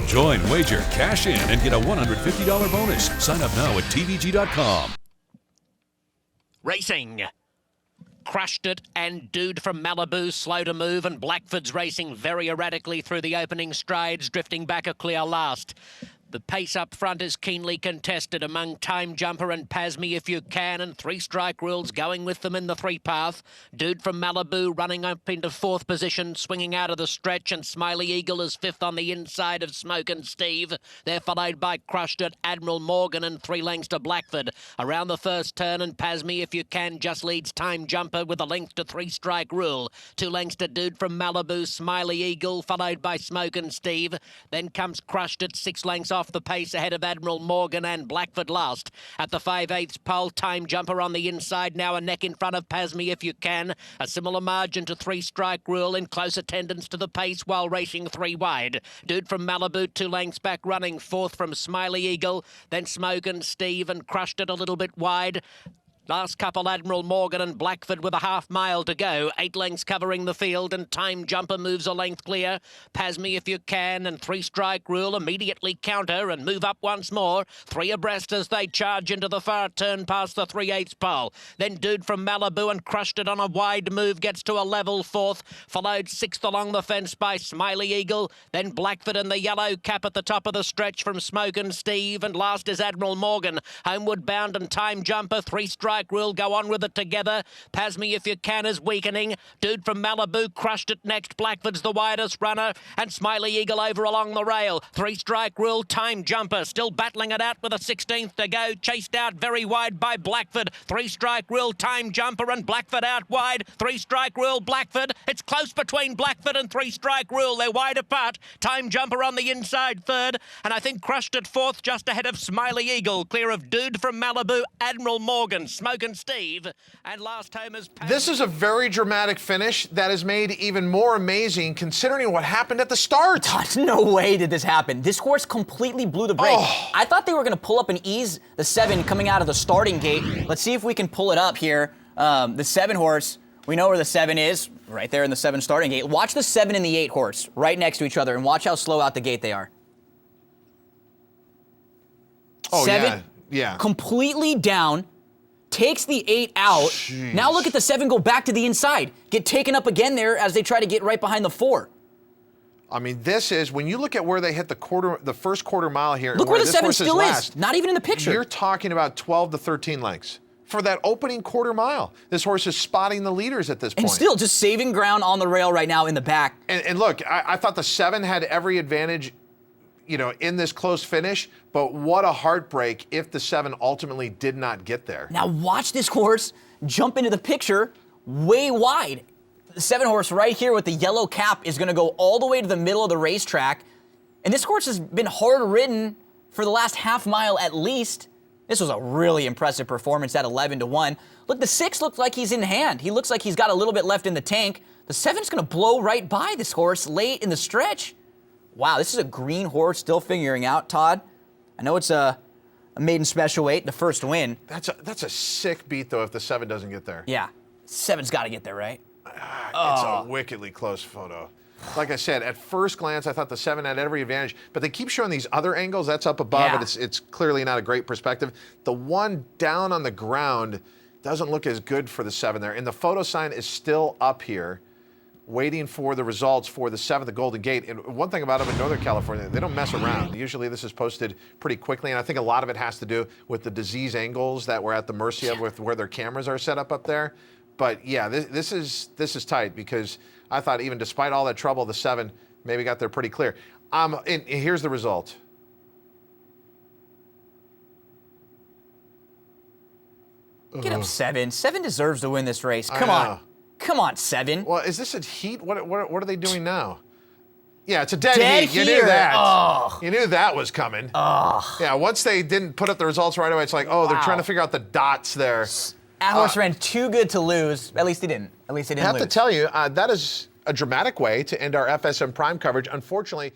Join, wager, cash in, and get a $150 bonus. Sign up now at tvg.com. Racing. Crushed It and Dude from Malibu slow to move, and Blackford's racing very erratically through the opening strides, drifting back a clear last. The pace up front is keenly contested among Time Jumper and Pasme If You Can, and Three Strike Rules going with them in the three path. Dude from Malibu running up into fourth position, swinging out of the stretch, and Smiley Eagle is fifth on the inside of Smoke and Steve. They're followed by Crushed It, Admiral Morgan, and 3 lengths to Blackford. Around the first turn, and Pasme If You Can just leads Time Jumper with a length to Three Strike Rule. 2 lengths to Dude from Malibu, Smiley Eagle, followed by Smoke and Steve. Then comes Crushed It, 6 lengths off the pace ahead of Admiral Morgan and Blackford last. At the 5/8 pole, Time Jumper on the inside, now a neck in front of Pasme If You Can. A similar margin to Three Strike Rule in close attendance to the pace while racing 3 wide. Dude from Malibu 2 lengths back, running fourth from Smiley Eagle. Then Smoke and Steve, and Crushed It a little bit wide. Last couple, Admiral Morgan and Blackford with a half mile to go. 8 lengths covering the field, and Time Jumper moves a length clear. Pasme If You Can and Three Strike Rule immediately counter and move up once more. 3 abreast as they charge into the far turn past the 3/8 pole. Then Dude from Malibu and Crushed It on a wide move gets to a level fourth, followed 6th along the fence by Smiley Eagle. Then Blackford and the yellow cap at the top of the stretch from Smoke and Steve, and last is Admiral Morgan. Homeward bound, and Time Jumper, Three Strike Rule go on with it together. Pasme If You Can is weakening. Dude from Malibu, Crushed It next. Blackford's the widest runner, and Smiley Eagle over along the rail. Three Strike Rule, Time Jumper still battling it out with a 16th to go. Chased out very wide by Blackford. Three Strike Rule, Time Jumper, and Blackford out wide. Three Strike Rule, Blackford. It's close between Blackford and Three Strike Rule. They're wide apart. Time Jumper on the inside third, and I think Crushed It fourth, just ahead of Smiley Eagle. Clear of Dude from Malibu, Admiral Morgan, Smoke and Steve, and last home is... This is a very dramatic finish that is made even more amazing considering what happened at the start. God, no way did this happen. This horse completely blew the brake. Oh. I thought they were going to pull up and ease the 7 coming out of the starting gate. Let's see if we can pull it up here. The 7 horse, we know where the 7 is, right there in the 7 starting gate. Watch the 7 and the 8 horse right next to each other, and watch how slow out the gate they are. Oh, 7, yeah. completely down. Takes the 8 out. Jeez. Now look at the 7 go back to the inside. Get taken up again there as they try to get right behind the 4. I mean, this is, when you look at where they hit the first quarter mile here. Look where the this 7 horse still last, is. Not even in the picture. You're talking about 12 to 13 lengths. For that opening quarter mile, this horse is spotting the leaders at this point. And still just saving ground on the rail right now in the back. And look, I thought the 7 had every advantage, you know, in this close finish, but what a heartbreak if the 7 ultimately did not get there. Now watch this horse jump into the picture way wide. The 7 horse right here with the yellow cap is going to go all the way to the middle of the racetrack. And this horse has been hard ridden for the last half mile at least. This was a really impressive performance at 11-1. Look, the 6 looks like he's in hand. He looks like he's got a little bit left in the tank. The 7's going to blow right by this horse late in the stretch. Wow, this is a green horse still figuring out, Todd. I know it's a maiden special weight, the first win. That's a sick beat, though, if the 7 doesn't get there. Yeah, 7's got to get there, right? It's a wickedly close photo. Like I said, at first glance, I thought the 7 had every advantage, but they keep showing these other angles. That's up above, Yeah. and it's clearly not a great perspective. The one down on the ground doesn't look as good for the 7 there, and the photo sign is still up here, waiting for the results for the 7th, the Golden Gate. And one thing about them in Northern California, they don't mess around. Usually this is posted pretty quickly, and I think a lot of it has to do with the disease angles that we're at the mercy of with where their cameras are set up there. But yeah, this is tight, because I thought even despite all that trouble, the 7 maybe got there pretty clear. And here's the result. Get up, 7. 7 deserves to win this race. Come on. Come on, 7. Well, is this a heat? What are they doing now? Yeah, it's a dead heat. You knew that. Oh. You knew that was coming. Oh. Yeah, once they didn't put up the results right away, it's like, oh, they're trying to figure out the dots there. That horse ran too good to lose. At least he didn't. At least he didn't I have lose. to tell you, that is a dramatic way to end our FSM Prime coverage. Unfortunately,